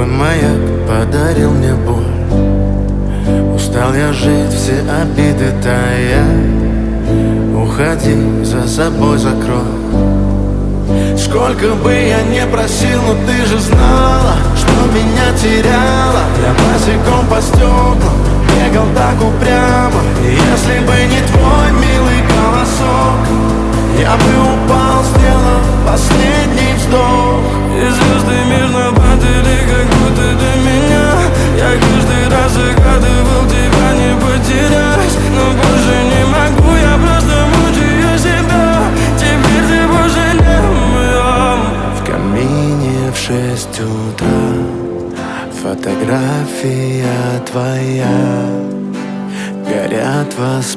маяк подарил мне боль. Устал я жить, все обиды тая. Уходи, за собой закрой. Сколько бы я не просил, но ты же знала, что меня теряла. Я босиком по стеклам бегал так упрямо. И если бы не твой милый голосок, я бы упал, сделав последний вздох. И звезды мирно падали, как будто до меня. Я каждый раз загадывал тебя не потерять, но больше не могу, я просто мучаю себя. Теперь ты больше не моя. В камине в 6 утра фотография твоя. Горят воспоминания.